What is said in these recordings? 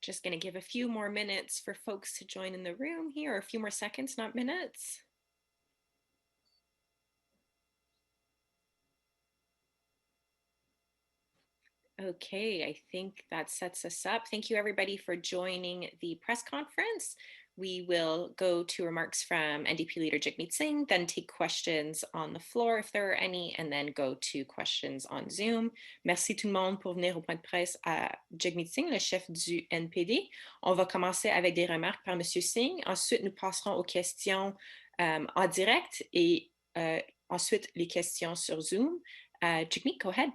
Just going to give a few more minutes for folks to join in the room here, or a few more seconds, not minutes. Okay, I think that sets us up. Thank you everybody for joining the press conference. We will go to remarks from NDP Leader Jagmeet Singh, then take questions on the floor if there are any, and then go to questions on Zoom. Merci tout le monde pour venir au point de presse à Jagmeet Singh, le chef du NPD. On va commencer avec des remarques par M. Singh. Ensuite, nous passerons aux questions en direct et ensuite les questions sur Zoom. Jagmeet, go ahead.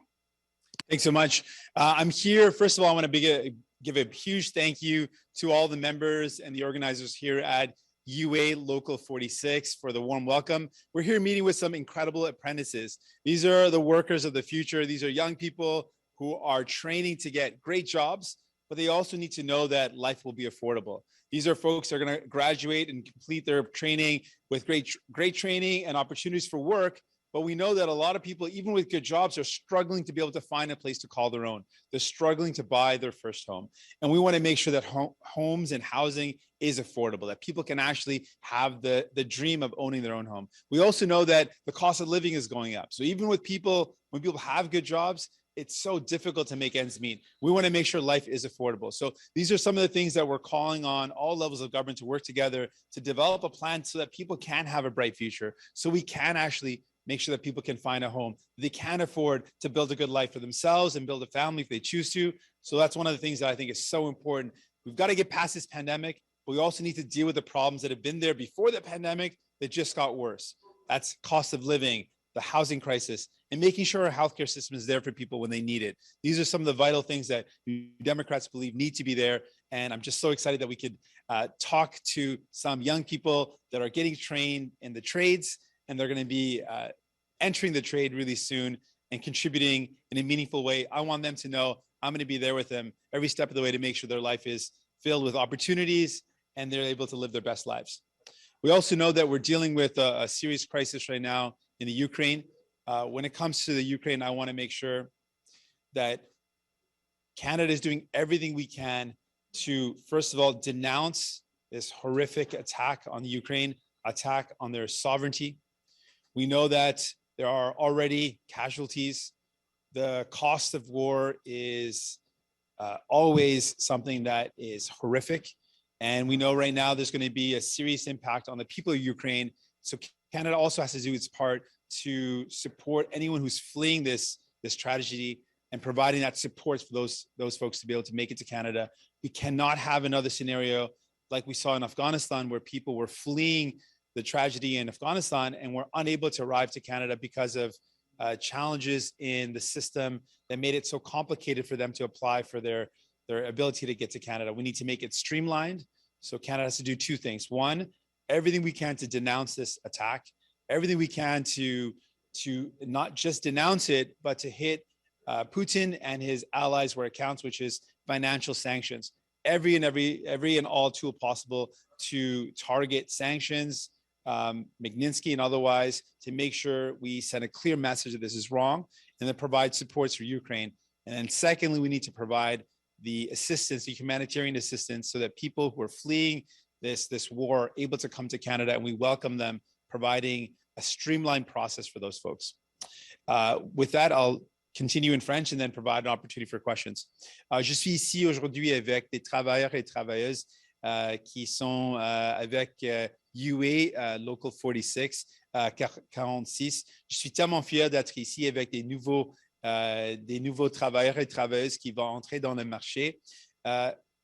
Thanks so much. I'm here. First of all, I want to give a huge thank you to all the members and the organizers here at UA Local 46 for the warm welcome. We're here meeting with some incredible apprentices. These are the workers of the future. These are young people who are training to get great jobs, but they also need to know that life will be affordable. These are folks that are going to graduate and complete their training with great training and opportunities for work. But we know that a lot of people, even with good jobs, are struggling to be able to find a place to call their own. They're struggling to buy their first home. And we want to make sure that homes and housing is affordable, that people can actually have the dream of owning their own home. We also know that the cost of living is going up. So even with people, when people have good jobs, it's so difficult to make ends meet. We want to make sure life is affordable. So these are some of the things that we're calling on all levels of government to work together to develop a plan so that people can have a bright future, so we can actually make sure that people can find a home. They can afford to build a good life for themselves and build a family if they choose to. So that's one of the things that I think is so important. We've got to get past this pandemic, but we also need to deal with the problems that have been there before the pandemic that just got worse. That's cost of living, the housing crisis, and making sure our healthcare system is there for people when they need it. These are some of the vital things that Democrats believe need to be there. And I'm just so excited that we could talk to some young people that are getting trained in the trades, and they're going to be entering the trade really soon and contributing in a meaningful way. I want them to know I'm going to be there with them every step of the way to make sure their life is filled with opportunities and they're able to live their best lives. We also know that we're dealing with a serious crisis right now in the Ukraine. When it comes to the Ukraine, I want to make sure that Canada is doing everything we can to, first of all, denounce this horrific attack on the Ukraine, attack on their sovereignty. We know that there are already casualties. The cost of war is always something that is horrific. And we know right now there's going to be a serious impact on the people of Ukraine. So Canada also has to do its part to support anyone who's fleeing this tragedy and providing that support for those folks to be able to make it to Canada. We cannot have another scenario like we saw in Afghanistan, where people were fleeing the tragedy in Afghanistan and were unable to arrive to Canada because of challenges in the system that made it so complicated for them to apply for their ability to get to Canada. We need to make it streamlined. So Canada has to do two things. One, everything we can to denounce this attack, everything we can to not just denounce it, but to hit Putin and his allies where it counts, which is financial sanctions. Every and all tool possible to target sanctions, Magnitsky and otherwise, to make sure we send a clear message that this is wrong, and then provide supports for Ukraine. And then secondly, we need to provide the assistance, the humanitarian assistance, so that people who are fleeing this war are able to come to Canada, and we welcome them, providing a streamlined process for those folks. With that, I'll continue in French and then provide an opportunity for questions. Je suis ici aujourd'hui avec des travailleurs et travailleuses qui sont avec UA Local 46, 46. Je suis tellement fier d'être ici avec des nouveaux travailleurs et travailleuses qui vont entrer dans le marché.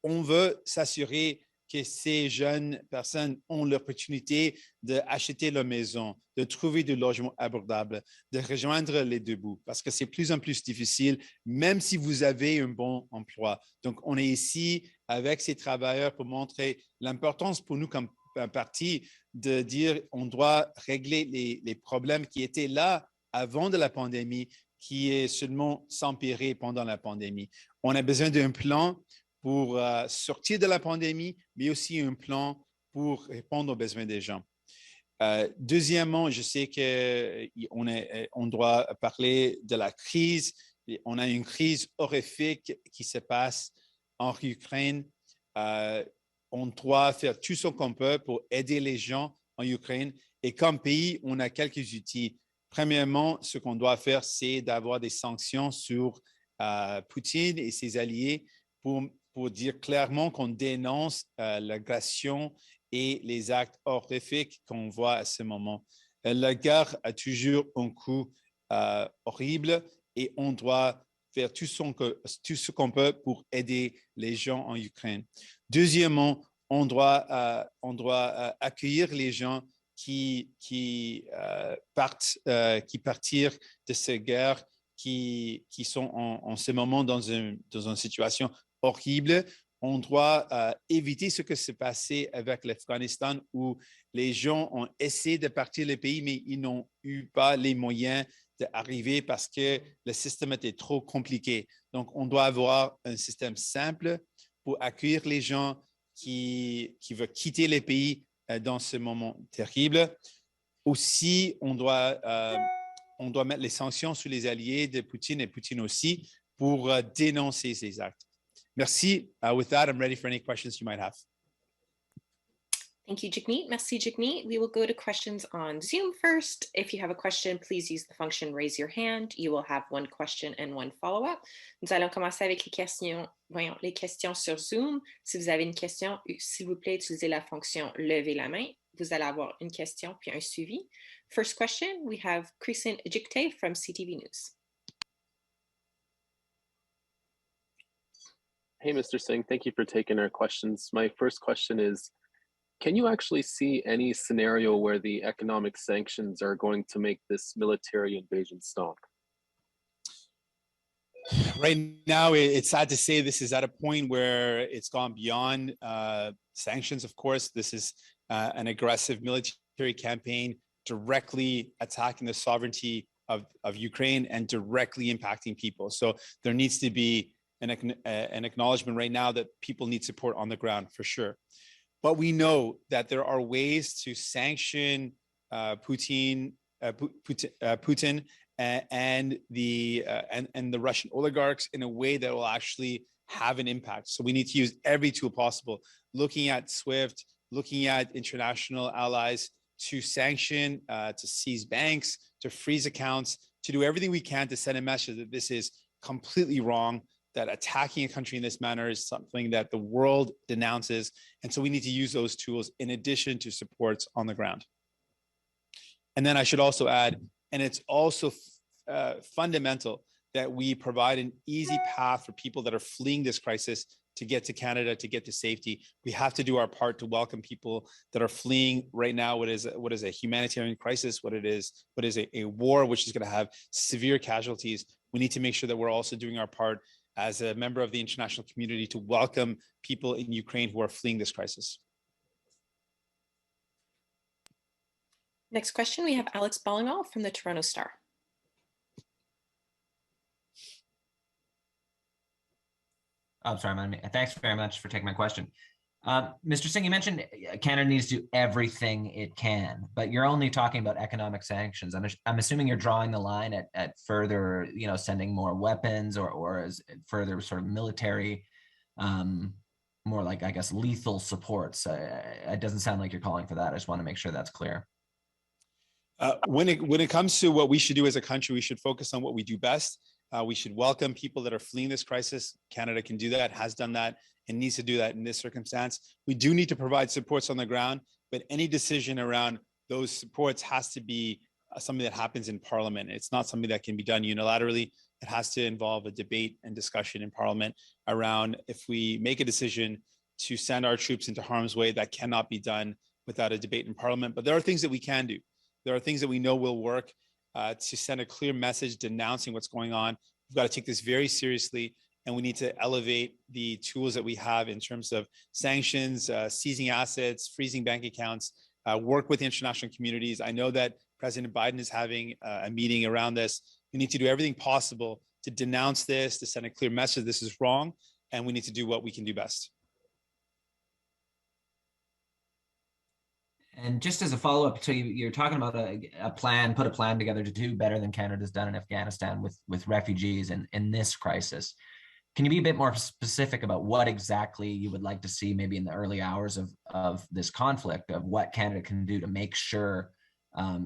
On veut s'assurer que ces jeunes personnes ont l'opportunité d'acheter leur maison, de trouver du logement abordable, de rejoindre les deux bouts, parce que c'est de plus en plus difficile, même si vous avez un bon emploi. Donc, on est ici avec ces travailleurs pour montrer l'importance pour nous comme parti de dire on doit régler les problèmes qui étaient là avant de la pandémie, qui est seulement s'empirer pendant la pandémie. On a besoin d'un plan pour sortir de la pandémie, mais aussi un plan pour répondre aux besoins des gens. Deuxièmement, je sais qu'on doit parler de la crise. On a une crise horrifique qui se passe en Ukraine. on doit faire tout ce qu'on peut pour aider les gens en Ukraine. Et comme pays, on a quelques outils. Premièrement, ce qu'on doit faire, c'est d'avoir des sanctions sur Poutine et ses alliés pour dire clairement qu'on dénonce l'agression et les actes horrifiques qu'on voit à ce moment. La guerre a toujours un coût horrible et on doit faire tout ce qu'on peut pour aider les gens en Ukraine. Deuxièmement, on doit accueillir les gens qui partirent de ces guerres, qui sont en ce moment dans une situation horrible. On doit éviter ce que s'est passé avec l'Afghanistan où les gens ont essayé de partir du pays, mais ils n'ont eu pas les moyens d'arriver parce que le système était trop compliqué. Donc, on doit avoir un système simple pour accueillir les gens qui veulent quitter les pays dans ce moment terrible. Aussi, on doit mettre les sanctions sur les alliés de Poutine et Poutine aussi pour dénoncer ces actes. Merci. With that, I'm ready for any questions you might have. Thank you, Jagmeet. Merci, Jagmeet. We will go to questions on Zoom first. If you have a question, please use the function raise your hand. You will have one question and one follow-up. Nous allons commencer avec les questions sur Zoom. Si vous avez une question, s'il vous plaît, utilisez la fonction lever la main. Vous allez avoir une question puis un suivi. First question, we have Christine Ejikte from CTV News. Hey, Mr. Singh, thank you for taking our questions. My first question is, can you actually see any scenario where the economic sanctions are going to make this military invasion stop? Right now, it's sad to say this is at a point where it's gone beyond sanctions, of course. This is an aggressive military campaign directly attacking the sovereignty of Ukraine and directly impacting people. So there needs to be an acknowledgement right now that people need support on the ground for sure. But we know that there are ways to sanction Putin and the Russian oligarchs in a way that will actually have an impact. So we need to use every tool possible, looking at SWIFT, looking at international allies to sanction, to seize banks, to freeze accounts, to do everything we can to send a message that this is completely wrong, that attacking a country in this manner is something that the world denounces. And so we need to use those tools in addition to supports on the ground. And then I should also add, and it's also fundamental that we provide an easy path for people that are fleeing this crisis to get to Canada, to get to safety. We have to do our part to welcome people that are fleeing right now what is a humanitarian crisis, what is a war which is going to have severe casualties. We need to make sure that we're also doing our part as a member of the international community to welcome people in Ukraine who are fleeing this crisis. Next question, we have Alex Ballingall from the Toronto Star. Oh, sorry, thanks very much for taking my question. Mr. Singh, you mentioned Canada needs to do everything it can, but you're only talking about economic sanctions. I'm assuming you're drawing the line at further, sending more weapons or as further sort of military, more like, I guess, lethal supports. It doesn't sound like you're calling for that. I just want to make sure that's clear. When it comes to what we should do as a country, we should focus on what we do best. We should welcome people that are fleeing this crisis. Canada can do that, has done that, and needs to do that in this circumstance. We do need to provide supports on the ground, but any decision around those supports has to be something that happens in Parliament. It's not something that can be done unilaterally. It has to involve a debate and discussion in Parliament around if we make a decision to send our troops into harm's way, that cannot be done without a debate in Parliament. But there are things that we can do. There are things that we know will work to send a clear message denouncing what's going on. We've got to take this very seriously, and we need to elevate the tools that we have in terms of sanctions, seizing assets, freezing bank accounts, work with the international communities. I know that President Biden is having a meeting around this. We need to do everything possible to denounce this, to send a clear message this is wrong, and we need to do what we can do best. And just as a follow-up, so you're talking about a plan, put a plan together to do better than Canada's done in Afghanistan with refugees in this crisis. Can you be a bit more specific about what exactly you would like to see maybe in the early hours of this conflict, of what Canada can do to make sure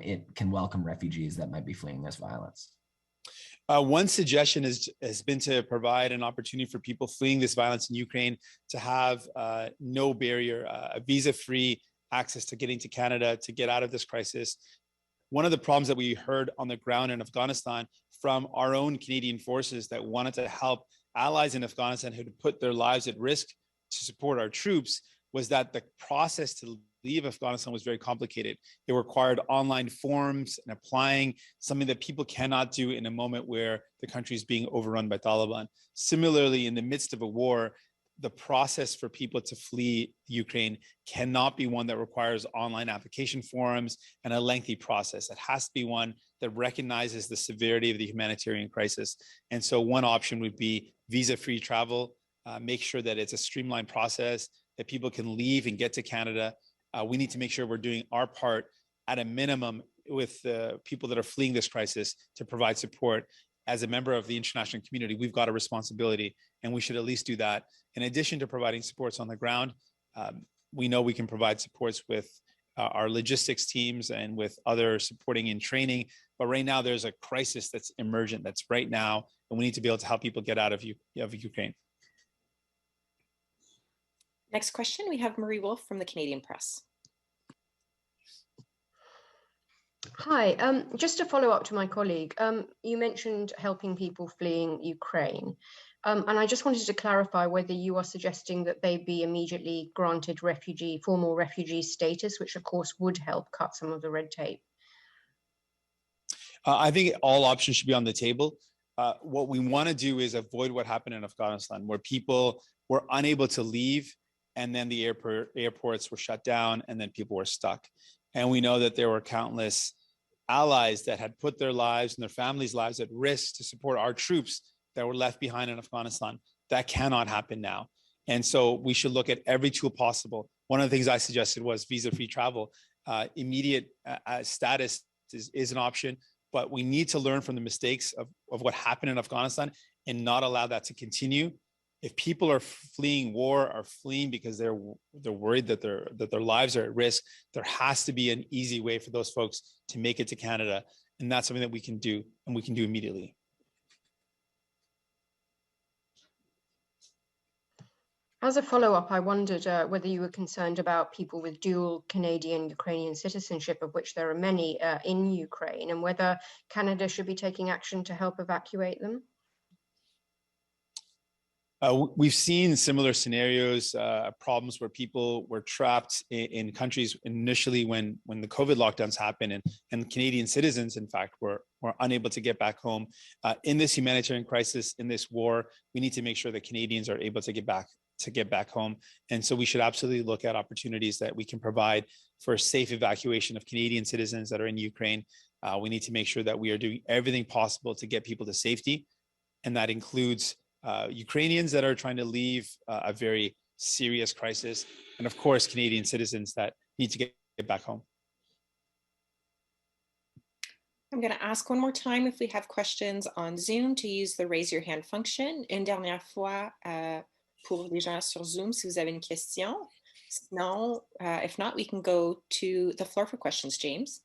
it can welcome refugees that might be fleeing this violence? One suggestion has been to provide an opportunity for people fleeing this violence in Ukraine to have no barrier, a visa-free access to getting to Canada, to get out of this crisis. One of the problems that we heard on the ground in Afghanistan from our own Canadian forces that wanted to help allies in Afghanistan who had put their lives at risk to support our troops was that the process to leave Afghanistan was very complicated. It required online forms and applying, something that people cannot do in a moment where the country is being overrun by Taliban. Similarly, in the midst of a war, the process for people to flee Ukraine cannot be one that requires online application forms and a lengthy process. It has to be one that recognizes the severity of the humanitarian crisis. And so one option would be visa-free travel, make sure that it's a streamlined process, that people can leave and get to Canada. We need to make sure we're doing our part at a minimum with the people that are fleeing this crisis to provide support. As a member of the international community, we've got a responsibility, and we should at least do that. In addition to providing supports on the ground, we know we can provide supports with our logistics teams and with other supporting in training. But right now, there's a crisis that's emergent, that's right now, and we need to be able to help people get out of Ukraine. Next question, we have Marie Wolf from the Canadian Press. Hi, just to follow up to my colleague, you mentioned helping people fleeing Ukraine. And I just wanted to clarify whether you are suggesting that they be immediately granted formal refugee status, which of course would help cut some of the red tape. I think all options should be on the table. What we want to do is avoid what happened in Afghanistan, where people were unable to leave, and then the airports were shut down, and then people were stuck. And we know that there were countless allies that had put their lives and their families' lives at risk to support our troops that were left behind in Afghanistan. That cannot happen now. And so we should look at every tool possible. One of the things I suggested was visa-free travel. Immediate status is an option, but we need to learn from the mistakes of what happened in Afghanistan and not allow that to continue. If people are fleeing war, are fleeing because they're worried that their lives are at risk, there has to be an easy way for those folks to make it to Canada. And that's something that we can do, and we can do immediately. As a follow-up, I wondered whether you were concerned about people with dual Canadian-Ukrainian citizenship, of which there are many in Ukraine, and whether Canada should be taking action to help evacuate them. We've seen similar scenarios, problems where people were trapped in countries initially when the COVID lockdowns happened, and Canadian citizens, in fact, were unable to get back home. In this humanitarian crisis, in this war, we need to make sure that Canadians are able to get back home. And so we should absolutely look at opportunities that we can provide for safe evacuation of Canadian citizens that are in Ukraine. We need to make sure that we are doing everything possible to get people to safety, and that includes Ukrainians that are trying to leave a very serious crisis, and of course, Canadian citizens that need to get back home. I'm going to ask one more time if we have questions on Zoom to use the raise your hand function. Une dernière fois pour les gens sur Zoom si vous avez une question. Sinon, if not, we can go to the floor for questions, James.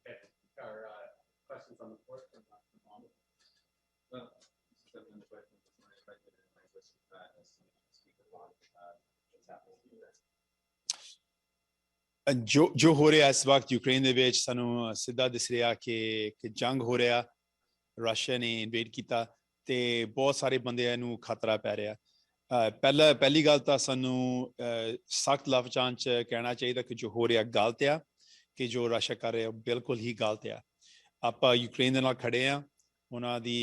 Okay, our questions on the floor. जो हो रहा है इस वक्त Ukraine ਦੇ ਵਿੱਚ ਸਾਨੂੰ ਸਿੱਧਾ ਦਿਸ ਰਿਹਾ ਕਿ ਜੰਗ ਹੋ ਰਿਹਾ, ਰਸ਼ੀਆ ਨੇ ਇਨਵੇਡ ਕੀਤਾ ਤੇ ਬਹੁਤ ਸਾਰੇ ਬੰਦਿਆਂ ਨੂੰ ਖਤਰਾ ਪੈ ਰਿਹਾ। ਪਹਿਲੀ ਗੱਲ ਤਾਂ ਸਾਨੂੰ ਸਖਤ ਲਫ਼ਜ਼ਾਂ 'ਚ ਕਹਿਣਾ ਚਾਹੀਦਾ ਕਿ ਜੋ ਹੋ ਰਿਹਾ ਗਲਤ ਆ, ਕਿ ਜੋ ਰਸ਼ੀਆ ਕਰ ਰਿਹਾ ਬਿਲਕੁਲ ਹੀ ਗਲਤ ਆ। ਆਪਾਂ ਯੂਕਰੇਨ ਦੇ ਨਾਲ ਖੜੇ ਆ, ਉਹਨਾਂ ਦੀ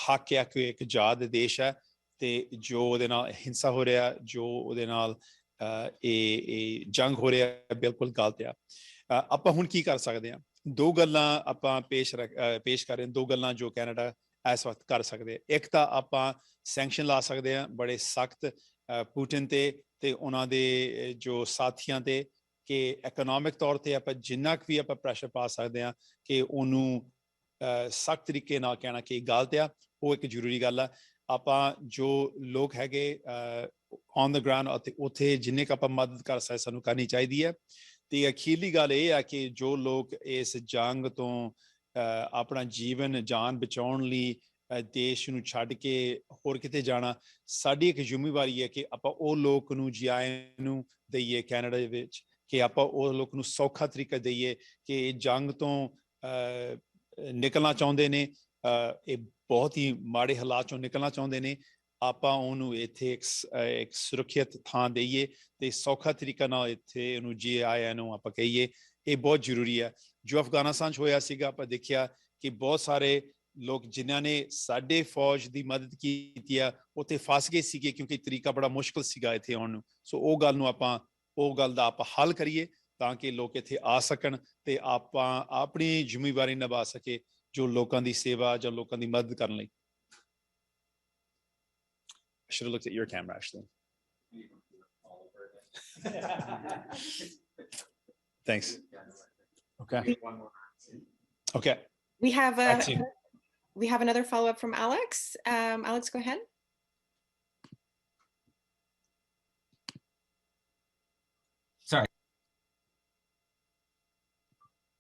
ਹੱਕ ਆ ਕਿ ਇੱਕ ਆਜ਼ਾਦ ਦੇਸ਼ ਹੈ, ਤੇ ਜੋ ਉਹਦੇ ਨਾਲ ਹਿੰਸਾ ਹੋ ਰਿਹਾ, ਜੋ ਉਹਦੇ ਨਾਲ ਇਹ ਜੰਗ ਹੋ ਰਿਹਾ ਬਿਲਕੁਲ ਗਲਤ ਆ। ਆਪਾਂ ਹੁਣ ਕੀ ਕਰ ਸਕਦੇ ਹਾਂ? ਦੋ ਗੱਲਾਂ ਆਪਾਂ ਪੇਸ਼ ਕਰ ਰਹੇ ਹਾਂ, ਦੋ ਗੱਲਾਂ ਜੋ ਕੈਨੇਡਾ ਇਸ ਵਕਤ ਕਰ ਸਕਦੇ। ਇੱਕ ਤਾਂ ਆਪਾਂ ਸੈਂਕਸ਼ਨ ਲਾ ਸਕਦੇ ਹਾਂ ਬੜੇ ਸਖਤ ਪੁਟਿਨ ਤੇ ਉਹਨਾਂ ਦੇ ਜੋ ਸਾਥੀਆਂ ਤੇ, ਕਿ ਇਕਨੋਮਿਕ ਤੌਰ ਤੇ ਆਪਾਂ ਜਿੰਨਾ ਕੁ ਵੀ ਆਪਾਂ ਪ੍ਰੈਸ਼ਰ ਪਾ ਸਕਦੇ ਹਾਂ ਕਿ ਉਹਨੂੰ ਸਖਤ ਤਰੀਕੇ ਨਾਲ ਕਹਿਣਾ ਕਿ ਗਲਤ ਆ, ਉਹ ਇੱਕ ਜ਼ਰੂਰੀ ਗੱਲ ਆ। ਆਪਾਂ ਜੋ ਲੋਕ ਹੈਗੇ ਔਨ ਦ ਗਰਾਊਂਡ ਅਤੇ ਉੱਥੇ ਜਿੰਨੇ ਕੁ ਆਪਾਂ ਮਦਦ ਕਰ ਸਕਦੇ ਸਾਨੂੰ ਕਰਨੀ ਚਾਹੀਦੀ ਹੈ। ਤੇ ਅਖੀਰਲੀ ਗੱਲ ਇਹ ਆ ਕਿ ਜੋ ਲੋਕ ਇਸ ਜੰਗ ਤੋਂ ਆਪਣਾ ਜੀਵਨ ਜਾਨ ਬਚਾਉਣ ਲਈ ਦੇਸ਼ ਨੂੰ ਛੱਡ ਕੇ ਹੋਰ ਕਿਤੇ ਜਾਣਾ, ਸਾਡੀ ਇੱਕ ਜ਼ਿੰਮੇਵਾਰੀ ਹੈ ਕਿ ਆਪਾਂ ਉਹ ਲੋਕ ਨੂੰ ਜਿਆਏ ਨੂੰ ਦਈਏ ਕੈਨੇਡਾ ਦੇ ਵਿੱਚ, ਕਿ ਆਪਾਂ ਉਹ ਲੋਕ ਨੂੰ ਸੌਖਾ ਤਰੀਕਾ ਦਈਏ ਕਿ ਜੰਗ ਤੋਂ ਨਿਕਲਣਾ ਚਾਹੁੰਦੇ ਨੇ, ਇਹ ਬਹੁਤ ਹੀ ਮਾੜੇ ਹਾਲਾਤ ਚੋਂ ਨਿਕਲਣਾ ਚਾਹੁੰਦੇ ਨੇ, ਆਪਾਂ ਉਹਨੂੰ ਇੱਥੇ ਇੱਕ ਸੁਰੱਖਿਅਤ ਥਾਂ ਦਈਏ ਤੇ ਸੌਖਾ ਤਰੀਕਾ ਨਾਲ ਇੱਥੇ ਉਹਨੂੰ ਜੀ ਆਇਆਂ ਨੂੰ ਆਪਾਂ ਕਹੀਏ। ਇਹ ਬਹੁਤ ਜ਼ਰੂਰੀ ਹੈ। ਜੋ ਅਫਗਾਨਿਸਤਾਨ 'ਚ ਹੋਇਆ ਸੀਗਾ, ਆਪਾਂ ਦੇਖਿਆ ਕਿ ਬਹੁਤ ਸਾਰੇ ਲੋਕ ਜਿਨ੍ਹਾਂ ਨੇ ਸਾਡੇ ਫੌਜ ਦੀ ਮਦਦ ਕੀਤੀ ਆ ਉੱਥੇ ਫਸ ਗਏ ਸੀਗੇ ਕਿਉਂਕਿ ਤਰੀਕਾ ਬੜਾ ਮੁਸ਼ਕਲ ਸੀਗਾ ਇੱਥੇ ਆਉਣ ਨੂੰ। ਸੋ ਉਹ ਗੱਲ ਦਾ ਆਪਾਂ ਹੱਲ ਕਰੀਏ ਤਾਂ ਕਿ ਲੋਕ ਇੱਥੇ ਆ ਸਕਣ ਤੇ ਆਪਾਂ ਆਪਣੀ ਜ਼ਿੰਮੇਵਾਰੀ ਨਿਭਾ ਸਕੇ ਜੋ ਲੋਕਾਂ ਦੀ ਸੇਵਾ ਜਾਂ ਲੋਕਾਂ ਦੀ ਮਦਦ ਕਰਨ ਲਈ। I should have looked at your camera actually. Thanks. Okay. Okay. We have another follow-up from Alex. Alex, go ahead.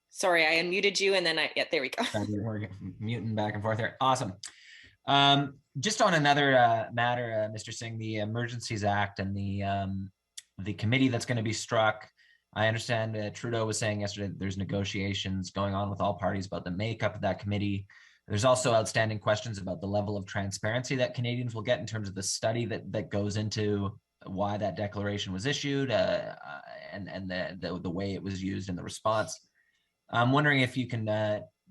Sorry, I unmuted you and then there we go. We're muting back and forth here. Awesome. Just on another matter, Mr. Singh, the Emergencies Act and the committee that's going to be struck. I understand Trudeau was saying yesterday that there's negotiations going on with all parties about the makeup of that committee. There's also outstanding questions about the level of transparency that Canadians will get in terms of the study that goes into why that declaration was issued and the way it was used in the response. I'm wondering if you can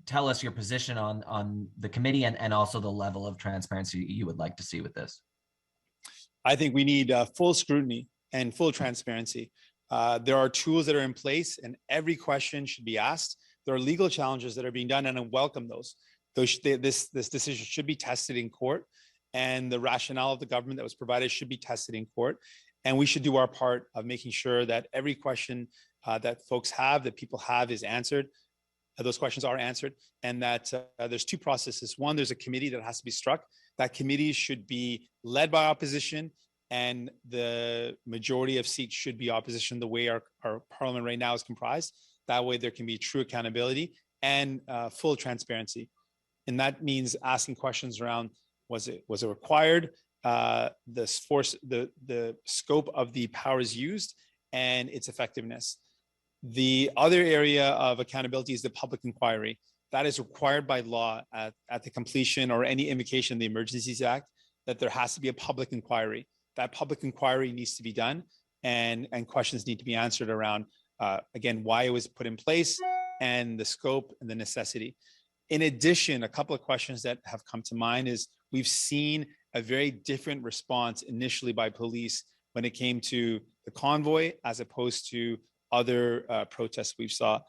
tell us your position on the committee and also the level of transparency you would like to see with this. I think we need full scrutiny and full transparency. There are tools that are in place and every question should be asked. There are legal challenges that are being done and I welcome those. This decision should be tested in court and the rationale of the government that was provided should be tested in court. And we should do our part of making sure that every question that folks have, that people have is answered. Those questions are answered and that there's two processes. One, there's a committee that has to be struck. That committee should be led by opposition and the majority of seats should be opposition the way our parliament right now is comprised. That way there can be true accountability and full transparency. And that means asking questions around, was it required? The scope of the powers used and its effectiveness. The other area of accountability is the public inquiry. That is required by law at the completion or any invocation of the Emergencies Act, that there has to be a public inquiry. That public inquiry needs to be done and questions need to be answered around, again, why it was put in place and the scope and the necessity. In addition, a couple of questions that have come to mind is we've seen a very different response initially by police when it came to the convoy as opposed to other protests we saw.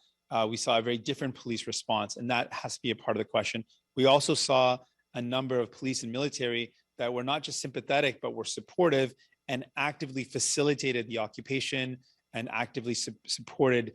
We saw a very different police response and that has to be a part of the question. We also saw a number of police and military that were not just sympathetic, but were supportive and actively facilitated the occupation and actively supported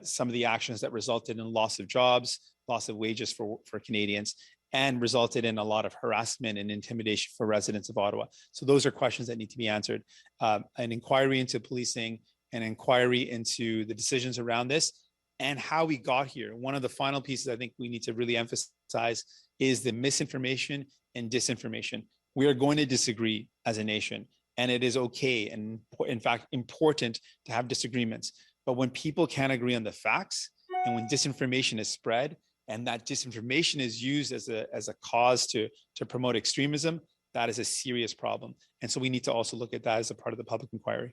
some of the actions that resulted in loss of jobs, loss of wages for Canadians, and resulted in a lot of harassment and intimidation for residents of Ottawa. So those are questions that need to be answered. An inquiry into policing, an inquiry into the decisions around this, and how we got here. One of the final pieces I think we need to really emphasize is the misinformation and disinformation. We are going to disagree as a nation, and it is okay and in fact important to have disagreements. But when people can't agree on the facts and when disinformation is spread and that disinformation is used as a cause to promote extremism, that is a serious problem. And so we need to also look at that as a part of the public inquiry.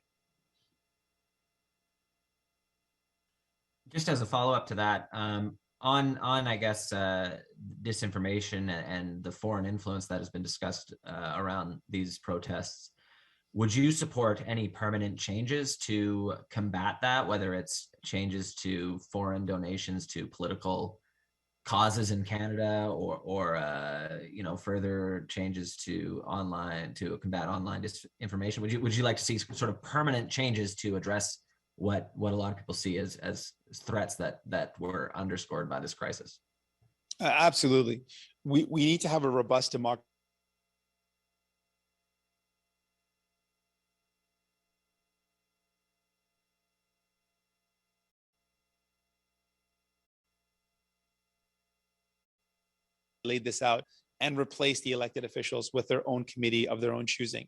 Just as a follow-up to that, on I guess disinformation and the foreign influence that has been discussed around these protests, would you support any permanent changes to combat that, whether it's changes to foreign donations to political causes in Canada or further changes to combat online disinformation? Would you like to see sort of permanent changes to address what a lot of people see as threats that were underscored by this crisis? Absolutely. We need to have a robust democracy. Laid this out and replace the elected officials with their own committee of their own choosing.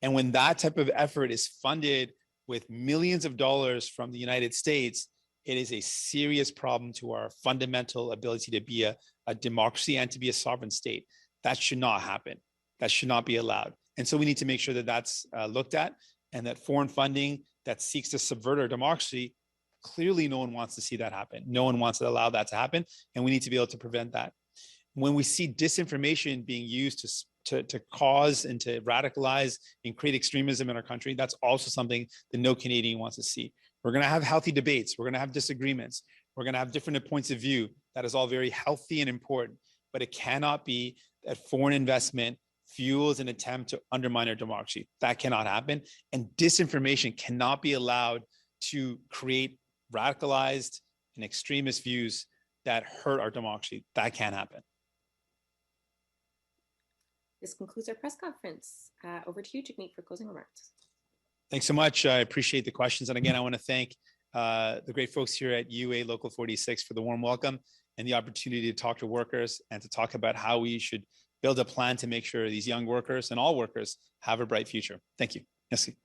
And when that type of effort is funded with millions of dollars from the United States, it is a serious problem to our fundamental ability to be a democracy and to be a sovereign state. That should not happen. That should not be allowed. And so we need to make sure that that's looked at, and that foreign funding that seeks to subvert our democracy, clearly no one wants to see that happen. No one wants to allow that to happen. And we need to be able to prevent that. When we see disinformation being used to cause and to radicalize and create extremism in our country, that's also something that no Canadian wants to see. We're going to have healthy debates. We're going to have disagreements. We're going to have different points of view. That is all very healthy and important, but it cannot be that foreign investment fuels an attempt to undermine our democracy. That cannot happen. And disinformation cannot be allowed to create radicalized and extremist views that hurt our democracy. That can't happen. This concludes our press conference. Over to you, Jagmeet, for closing remarks. Thanks so much. I appreciate the questions. And again, I want to thank the great folks here at UA Local 46 for the warm welcome and the opportunity to talk to workers and to talk about how we should build a plan to make sure these young workers and all workers have a bright future. Thank you. Merci.